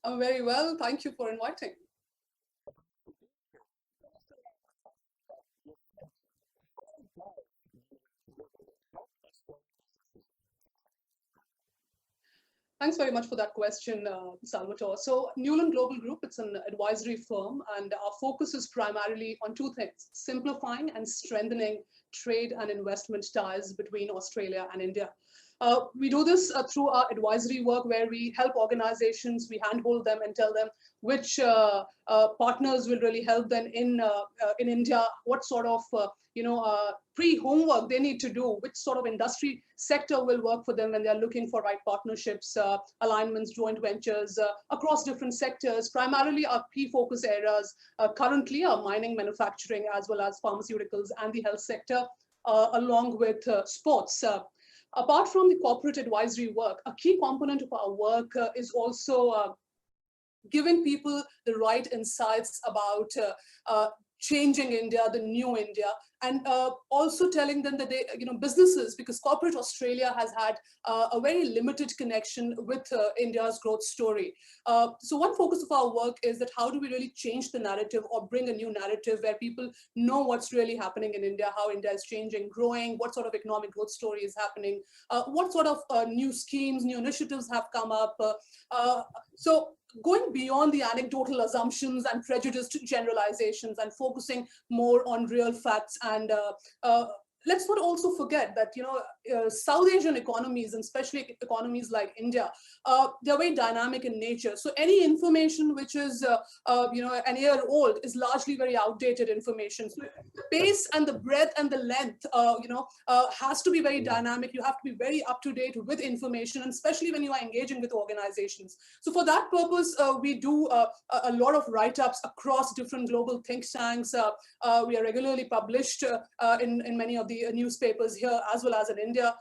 I'm very well. Thank you for inviting. Thanks very much for that question, Salvatore. So, Newland Global Group, it's an advisory firm, and our focus is primarily on two things: simplifying and strengthening trade and investment ties between Australia and India. We do this through our advisory work, where we help organizations, we handhold them and tell them which partners will really help them in India, what sort of pre-homework they need to do, which sort of industry sector will work for them when they're looking for right partnerships, alignments, joint ventures across different sectors. Primarily, our key focus areas currently are mining, manufacturing, as well as pharmaceuticals and the health sector, along with sports. Apart from the corporate advisory work, a key component of our work is also giving people the right insights about changing India, the new India, and also telling them that they, businesses, because corporate Australia has had a very limited connection with India's growth story. So one focus of our work is that how do we really change the narrative or bring a new narrative where people know what's really happening in India, how India is changing, growing, what sort of economic growth story is happening, what sort of new schemes, new initiatives have come up. So going beyond the anecdotal assumptions and prejudiced generalizations and focusing more on real facts. And let's not also forget that South Asian economies, and especially economies like India, they're very dynamic in nature. So any information which is an year old is largely very outdated information. So the pace and the breadth and the length has to be very dynamic. You have to be very up to date with information, and especially when you are engaging with organizations. So for that purpose, we do a lot of write-ups across different global think tanks. We are regularly published in many of the newspapers here as well as in India.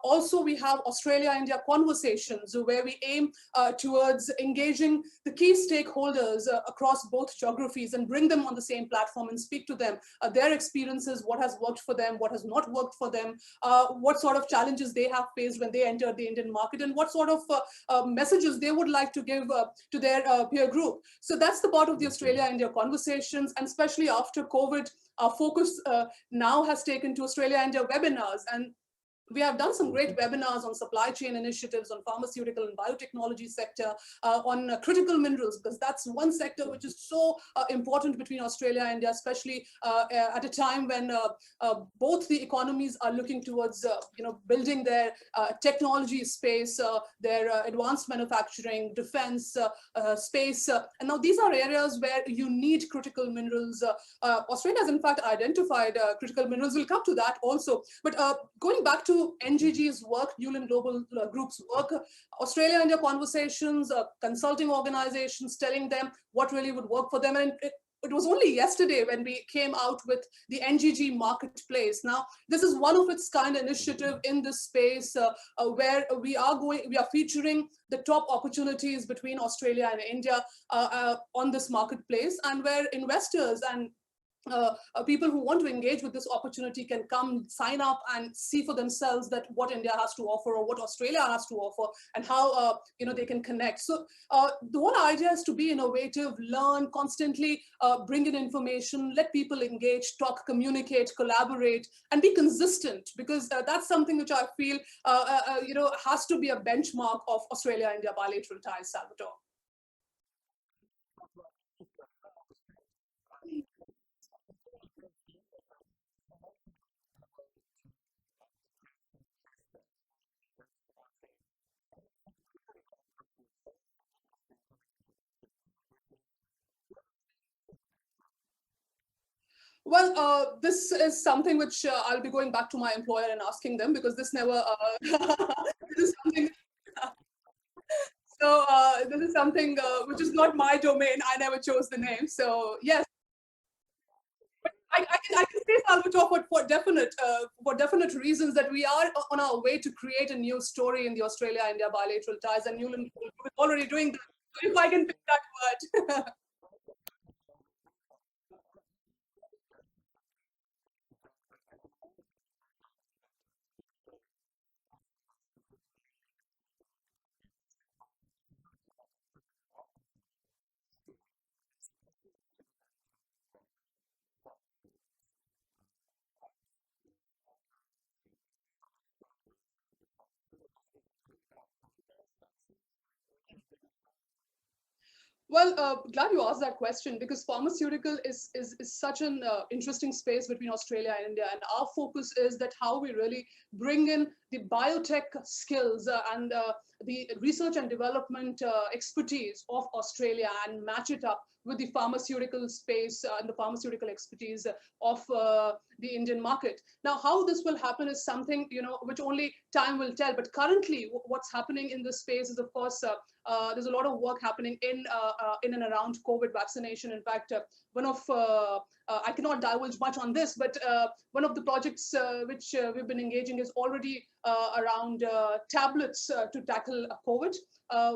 Also, we have Australia-India conversations where we aim towards engaging the key stakeholders across both geographies and bring them on the same platform and speak to them, their experiences, what has worked for them, what has not worked for them, what sort of challenges they have faced when they entered the Indian market, and what sort of messages they would like to give to their peer group. So that's the part of the Australia-India conversations, and especially after COVID, our focus now has taken to Australia-India webinars, and we have done some great webinars on supply chain initiatives, on pharmaceutical and biotechnology sector, on critical minerals, because that's one sector which is so important between Australia and India, especially at a time when both the economies are looking towards building their technology space, their advanced manufacturing, defense space. And now these are areas where you need critical minerals. Australia has in fact identified critical minerals. We'll come to that also. But going back to NGG's work, Newland Global Group's work, Australia-India conversations, consulting organizations, telling them what really would work for them. And it was only yesterday when we came out with the NGG marketplace. Now, this is one of its kind initiative in this space where we are featuring the top opportunities between Australia and India on this marketplace, and where investors and people who want to engage with this opportunity can come, sign up, and see for themselves that what India has to offer or what Australia has to offer, and how they can connect. So the whole idea is to be innovative, learn constantly, bring in information, let people engage, talk, communicate, collaborate, and be consistent, because that's something which I feel has to be a benchmark of Australia-India bilateral ties, Salvatore. Well, this is something which I'll be going back to my employer and asking them, because this never, this is something, so this is something which is not my domain. I never chose the name. So yes, I can say, Salvatore, for definite reasons, that we are on our way to create a new story in the Australia-India bilateral ties, and Newland is already doing that. So if I can pick that word. Well, glad you asked that question because pharmaceutical is such an interesting space between Australia and India, and our focus is that how we really bring in the biotech skills and the research and development expertise of Australia and match it up with the pharmaceutical space and the pharmaceutical expertise of the Indian market. Now, how this will happen is something which only time will tell. But currently, what's happening in this space is, of course, there's a lot of work happening in and around COVID vaccination. In fact, one of I cannot divulge much on this, but one of the projects which we've been engaging is already around tablets to tackle COVID,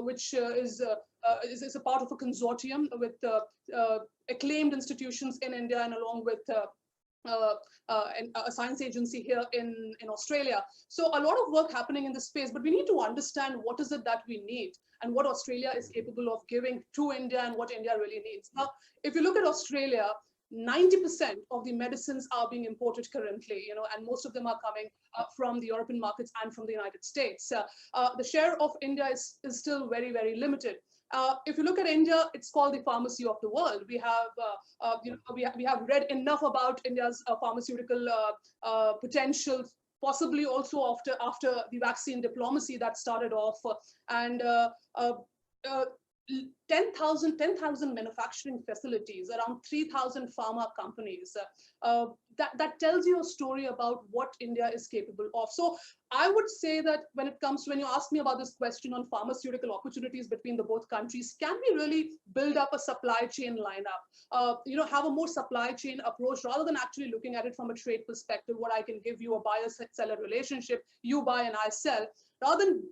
which is a part of a consortium with acclaimed institutions in India and along with a science agency here in Australia. So a lot of work happening in this space, but we need to understand what is it that we need and what Australia is capable of giving to India and what India really needs. Now, if you look at Australia, 90% of the medicines are being imported currently, and most of them are coming from the European markets and from the United States. The share of India is still very, very limited. If you look at India, it's called the pharmacy of the world. We have read enough about India's pharmaceutical potential, possibly also after the vaccine diplomacy that started off, and 10,000 manufacturing facilities, around 3,000 pharma companies. That tells you a story about what India is capable of. So I would say that when you ask me about this question on pharmaceutical opportunities between the both countries, can we really build up a supply chain lineup? Have a more supply chain approach rather than actually looking at it from a trade perspective, what I can give you a buyer-seller relationship, you buy and I sell, rather than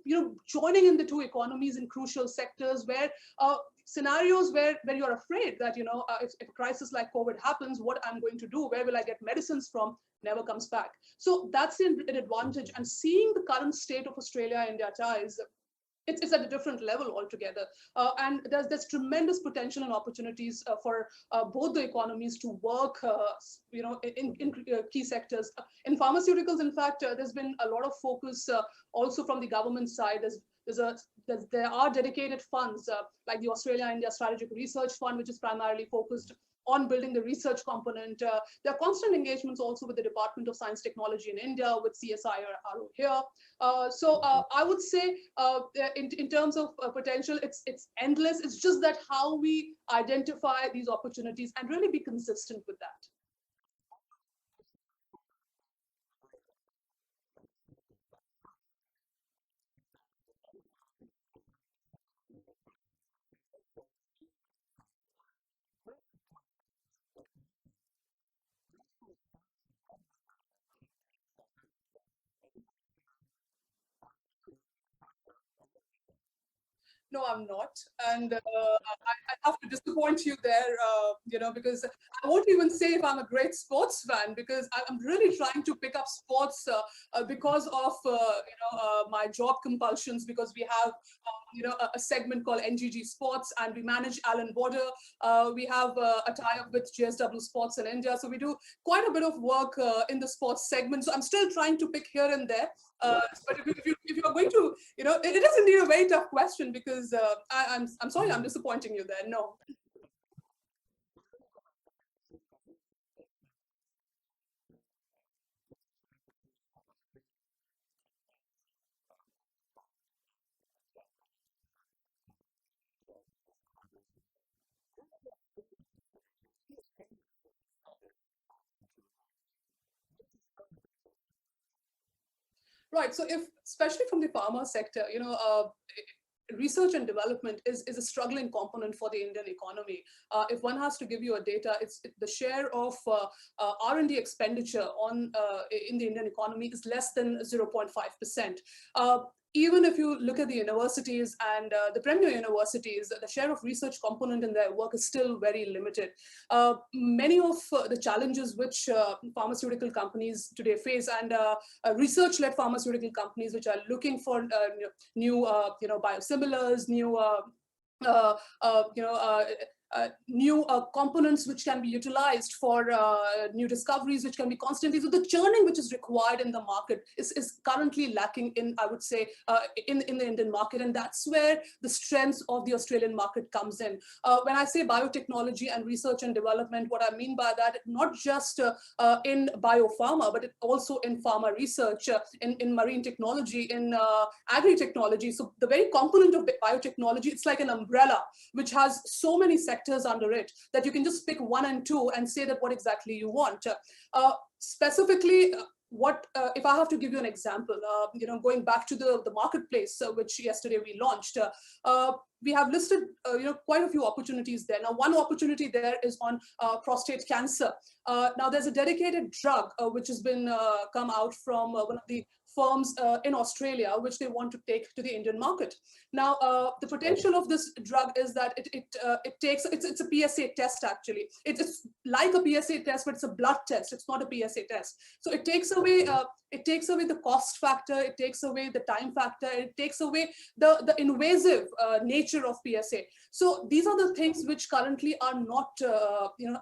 joining in the two economies in crucial sectors where scenarios where you're afraid that if a crisis like COVID happens, what I'm going to do, where will I get medicines from, never comes back. So that's an advantage. And seeing the current state of Australia-India ties, it's at a different level altogether. And there's tremendous potential and opportunities for both the economies to work in key sectors. In pharmaceuticals, in fact, there's been a lot of focus also from the government side. There are dedicated funds like the Australia-India Strategic Research Fund, which is primarily focused on building the research component. There are constant engagements also with the Department of Science Technology in India, with CSIRO here. So I would say in terms of potential, it's endless. It's just that how we identify these opportunities and really be consistent with that. No, I'm not. And I have to disappoint you there, because I won't even say if I'm a great sports fan, because I'm really trying to pick up sports because of, my job compulsions, because we have, a segment called NGG Sports, and we manage Alan Border. We have a tie-up with GSW Sports in India. So we do quite a bit of work in the sports segment. So I'm still trying to pick here and there. But if you're going to, it is indeed a very tough question, because I'm sorry, I'm disappointing you there. No. Right. So especially from the pharma sector, research and development is a struggling component for the Indian economy. If one has to give you a data, it's the share of R&D expenditure in the Indian economy is less than 0.5%. Even if you look at the universities and the premier universities, the share of research component in their work is still very limited. Many of the challenges which pharmaceutical companies today face, and research-led pharmaceutical companies which are looking for new biosimilars, new new components which can be utilized for new discoveries, which can be constantly. So the churning which is required in the market is currently lacking in, I would say, in the Indian market. And that's where the strength of the Australian market comes in. When I say biotechnology and research and development, what I mean by that, not just in biopharma, but also in pharma research, in marine technology, in agri-technology. So the very component of biotechnology, it's like an umbrella which has so many sectors under it that you can just pick one and two and say that what exactly you want. Specifically, what if I have to give you an example, going back to the marketplace, which yesterday we launched, we have listed quite a few opportunities there. Now, one opportunity there is on prostate cancer. Now, there's a dedicated drug which has been come out from one of the firms in Australia, which they want to take to the Indian market. Now, the potential of this drug is that it takes, it's a PSA test actually. It's like a PSA test, but it's a blood test. It's not a PSA test. So it takes away the cost factor, it takes away the time factor, it takes away the invasive nature of PSA. So these are the things which currently are not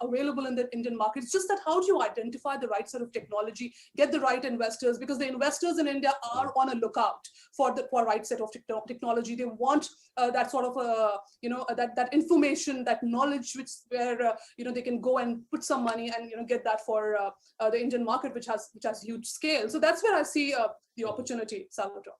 available in the Indian market. It's just that how do you identify the right sort of technology, get the right investors, because the investors in India are on a lookout for the right set of technology. They want that sort of that information, that knowledge, where they can go and put some money and get that for the Indian market, which has huge scale. So that's where I see the opportunity, Salvatore.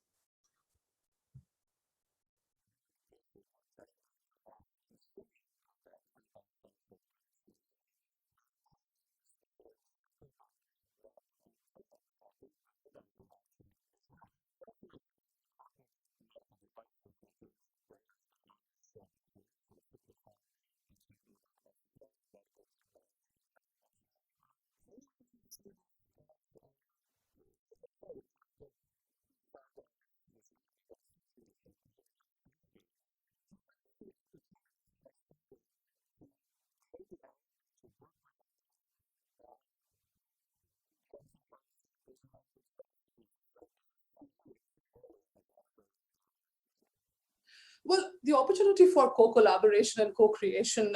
Well, the opportunity for co-collaboration and co-creation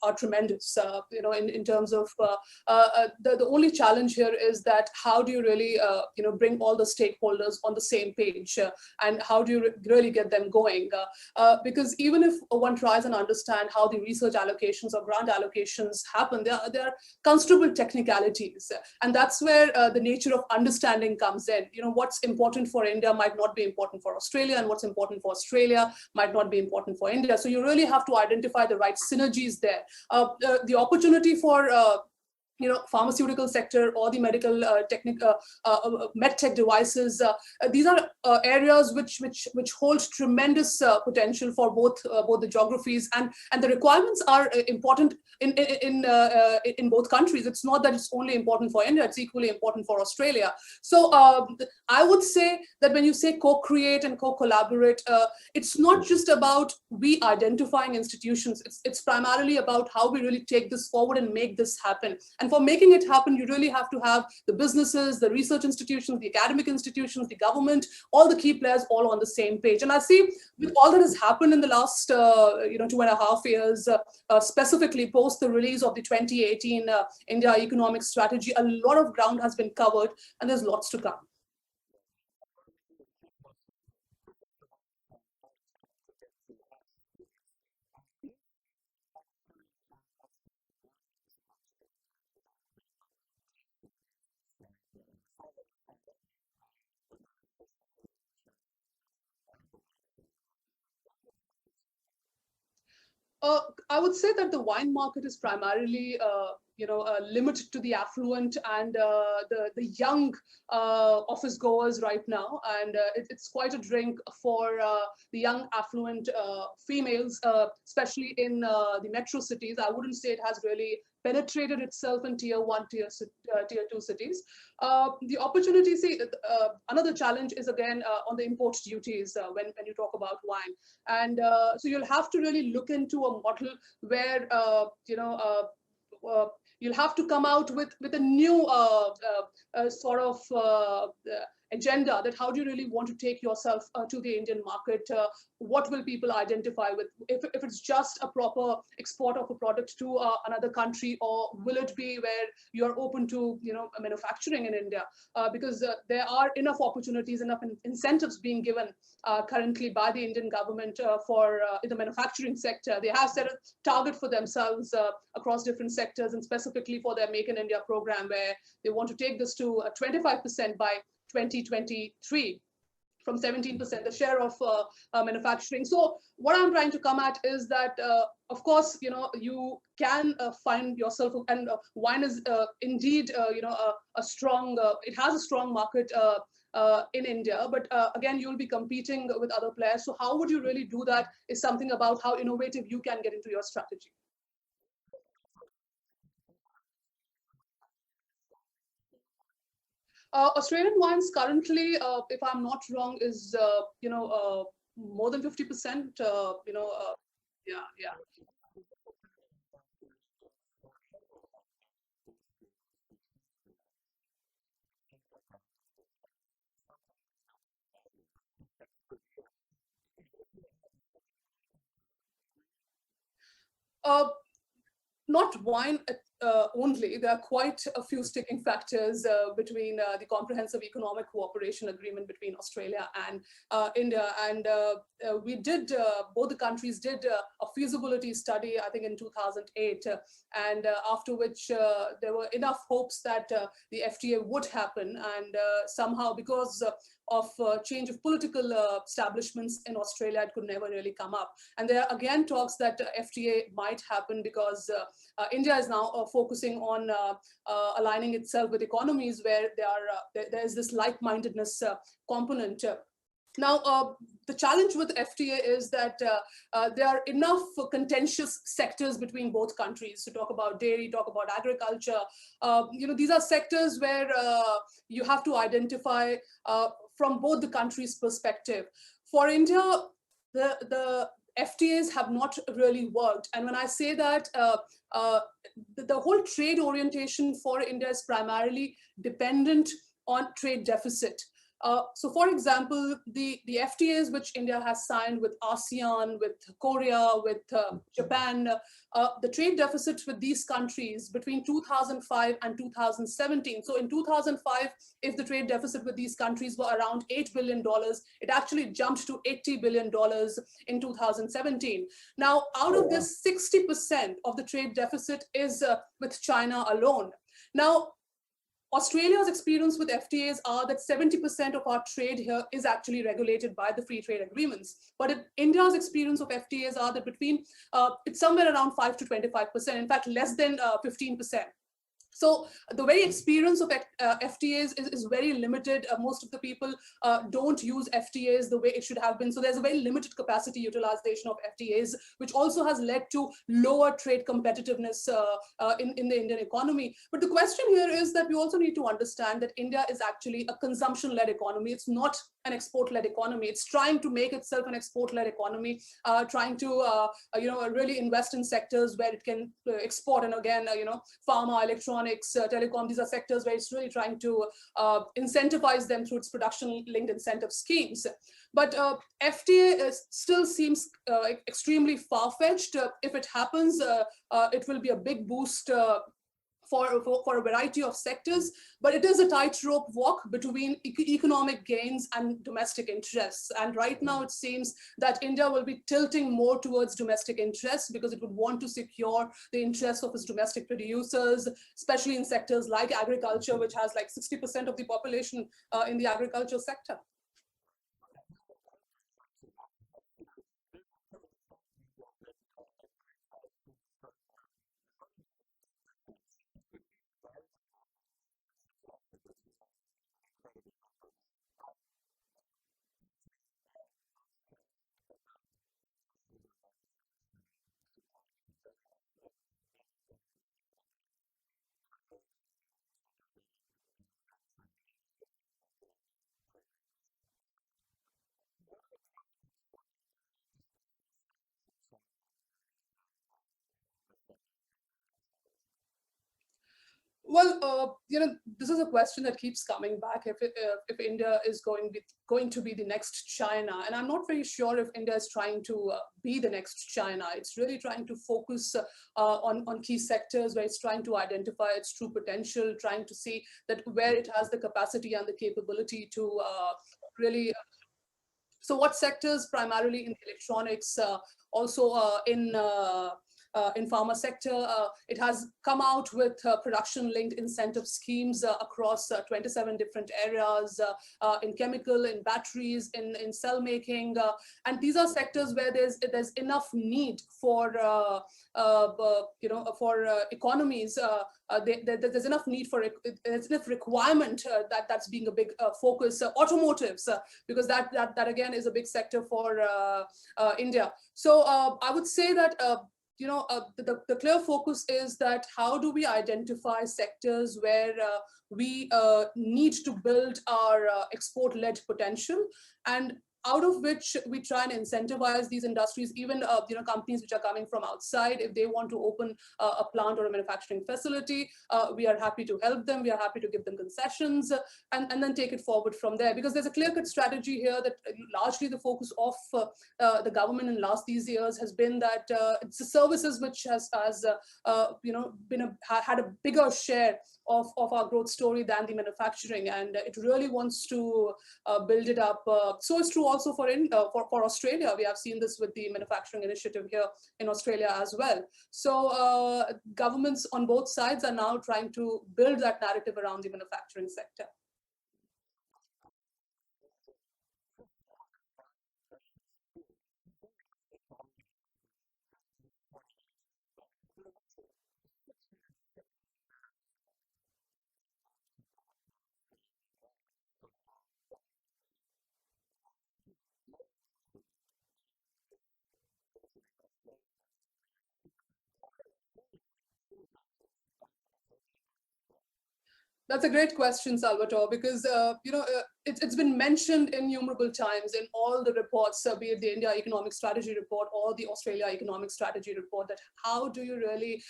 are tremendous. In terms of the only challenge here is that how do you really bring all the stakeholders on the same page, and how do you really get them going? Because even if one tries and understand how the research allocations or grant allocations happen, there are considerable technicalities, and that's where the nature of understanding comes in. What's important for India might not be important for Australia, and what's important for Australia might not be important for India. So you really have to identify the right synergies there. The opportunity for pharmaceutical sector or the medical medtech devices. These are areas which hold tremendous potential for both the geographies, and the requirements are important in both countries. It's not that it's only important for India; it's equally important for Australia. So I would say that when you say co-create and co-collaborate, it's not just about we identifying institutions. It's primarily about how we really take this forward and make this happen. And for making it happen, you really have to have the businesses, the research institutions, the academic institutions, the government, all the key players all on the same page. And I see with all that has happened in the last 2.5 years, specifically post the release of the 2018 India Economic Strategy, a lot of ground has been covered, and there's lots to come. I would say that the wine market is primarily, limited to the affluent and the young office goers right now, and it's quite a drink for the young affluent females, especially in the metro cities. I wouldn't say it has really penetrated itself in tier 1, tier 2 cities. The opportunity, another challenge is again on the import duties when you talk about wine. And so you'll have to really look into a model where, you'll have to come out with a new sort of agenda, that how do you really want to take yourself to the Indian market? What will people identify with? If it's just a proper export of a product to another country, or will it be where you're open to manufacturing in India? Because there are enough opportunities, enough incentives being given currently by the Indian government for in the manufacturing sector. They have set a target for themselves across different sectors, and specifically for their Make in India program, where they want to take this to 25% by 2023, from 17%, the share of manufacturing. So what I'm trying to come at is that, of course, you can find yourself, and wine is indeed, a strong, it has a strong market in India, but again, you'll be competing with other players. So how would you really do that is something about how innovative you can get into your strategy. Australian wines currently, if I'm not wrong, is more than 50%. Yeah, yeah. Uh, Not wine only. There are quite a few sticking factors between the Comprehensive Economic Cooperation Agreement between Australia and India. And we did, both the countries did a feasibility study, I think in 2008, and after which there were enough hopes that the FTA would happen. And somehow, because of change of political establishments in Australia, it could never really come up. And there are again talks that FTA might happen because India is now focusing on aligning itself with economies where there's this like-mindedness component. Now, the challenge with FTA is that there are enough contentious sectors between both countries. To talk about dairy, talk about agriculture. These are sectors where you have to identify from both the countries' perspective. For India, the FTAs have not really worked. And when I say that, the whole trade orientation for India is primarily dependent on trade deficit. So, for example, the FTAs which India has signed with ASEAN, with Korea, with Japan, the trade deficit with these countries between 2005 and 2017. So, in 2005, if the trade deficit with these countries were around $8 billion, it actually jumped to $80 billion in 2017. Now, out of this, 60% of the trade deficit is with China alone. Now, Australia's experience with FTAs are that 70% of our trade here is actually regulated by the free trade agreements. But India's experience of FTAs are that it's somewhere around 5 to 25%, in fact, less than 15%. So the very experience of FTAs is very limited. Most of the people don't use FTAs the way it should have been. So there's a very limited capacity utilization of FTAs, which also has led to lower trade competitiveness in the Indian economy. But the question here is that we also need to understand that India is actually a consumption-led economy. It's not an export-led economy. It's trying to make itself an export-led economy, trying to really invest in sectors where it can export. And again, pharma, electronics, telecom, these are sectors where it's really trying to incentivize them through its production-linked incentive schemes. But FTA still seems extremely far-fetched. If it happens, it will be a big boost for a variety of sectors, but it is a tightrope walk between economic gains and domestic interests. And right now it seems that India will be tilting more towards domestic interests because it would want to secure the interests of its domestic producers, especially in sectors like agriculture, which has like 60% of the population in the agriculture sector. Well, this is a question that keeps coming back. If India is going to be the next China, and I'm not very sure if India is trying to be the next China. It's really trying to focus on key sectors where it's trying to identify its true potential, trying to see that where it has the capacity and the capability to really. So, what sectors primarily in electronics, also in pharma sector. It has come out with production-linked incentive schemes across 27 different areas in chemical, in batteries, in cell making, and these are sectors where there's enough need for economies. There's enough need for it. There's enough requirement that's being a big focus. Automotives, because that again is a big sector for India. So I would say that. The clear focus is that how do we identify sectors where we need to build our export-led potential, and out of which we try and incentivize these industries, even companies which are coming from outside. If they want to open a plant or a manufacturing facility, we are happy to help them. We are happy to give them concessions and then take it forward from there. Because there's a clear-cut strategy here that largely the focus of the government in these years has been that it's the services which has had a bigger share of our growth story than the manufacturing, and it really wants to build it up. So it's true also for Australia. We have seen this with the manufacturing initiative here in Australia as well. So governments on both sides are now trying to build that narrative around the manufacturing sector. That's a great question, Salvatore, because it's been mentioned innumerable times in all the reports, be it the India Economic Strategy Report or the Australia Economic Strategy Report, that how do you really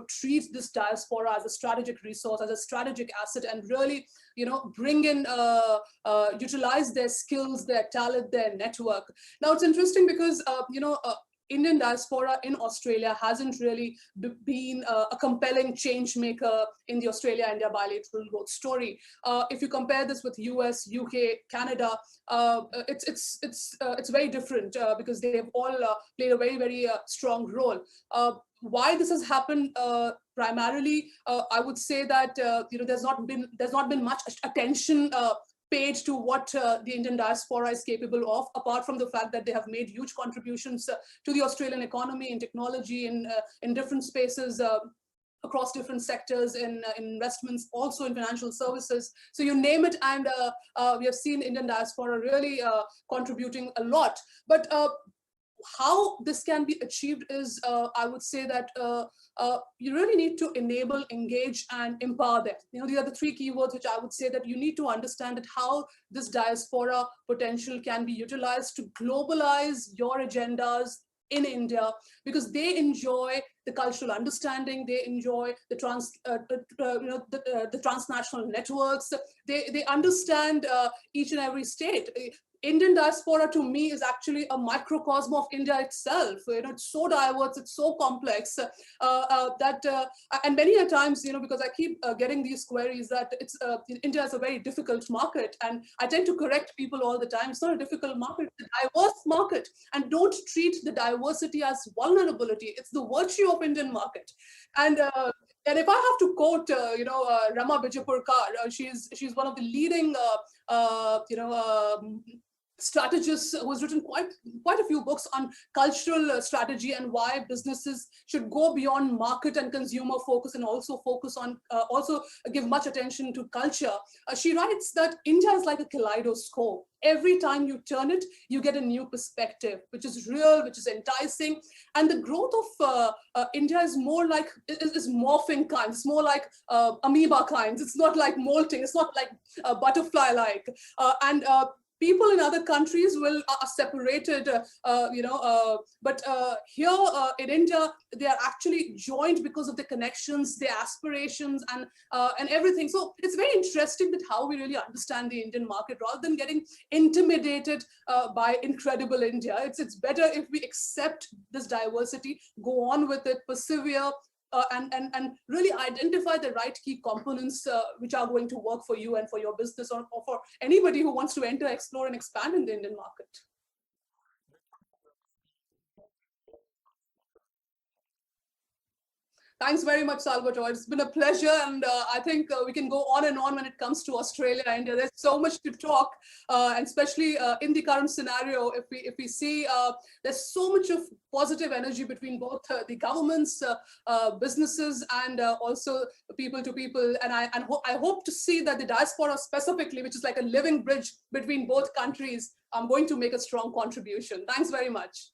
treat this diaspora as a strategic resource, as a strategic asset, and really bring in, utilize their skills, their talent, their network. Now it's interesting because Indian diaspora in Australia hasn't really been a compelling change maker in the Australia-India bilateral growth story. If you compare this with US, UK, Canada, it's very different because they have all played a very strong role. Why this has happened primarily, I would say that there's not been much attention paid to what the Indian diaspora is capable of, apart from the fact that they have made huge contributions to the Australian economy in technology, in different spaces, across different sectors, in investments, also in financial services. So you name it, and we have seen Indian diaspora really contributing a lot. But how this can be achieved is, I would say that you really need to enable, engage, and empower them. These are the three keywords which I would say that you need to understand that how this diaspora potential can be utilized to globalize your agendas in India, because they enjoy the cultural understanding, they enjoy the transnational networks, they understand each and every state. Indian diaspora to me is actually a microcosm of India itself. It's so diverse, it's so complex and many a times, because I keep getting these queries that it's India is a very difficult market, and I tend to correct people all the time. It's not a difficult market, it's a diverse market, and don't treat the diversity as vulnerability. It's the virtue of Indian market. And if I have to quote, Rama Bijapurkar, she's one of the leading, strategist who has written quite a few books on cultural strategy and why businesses should go beyond market and consumer focus and also focus on also give much attention to culture. She writes that India is like a kaleidoscope. Every time you turn it, you get a new perspective, which is real, which is enticing. And the growth of India is more like, is morphing kinds. It's more like amoeba kinds. It's not like molting. It's not like butterfly-like. people in other countries will are separated, but here in India, they are actually joined because of their connections, their aspirations, and everything. So it's very interesting that how we really understand the Indian market rather than getting intimidated by incredible India. It's better if we accept this diversity, go on with it, persevere, and really identify the right key components which are going to work for you and for your business, or for anybody who wants to enter, explore, and expand in the Indian market. Thanks very much, Salvatore. It's been a pleasure, and I think we can go on and on when it comes to Australia, India. There's so much to talk, and especially in the current scenario, if we see there's so much of positive energy between both the governments, businesses, and also people to people. And I hope to see that the diaspora specifically, which is like a living bridge between both countries, I'm going to make a strong contribution. Thanks very much.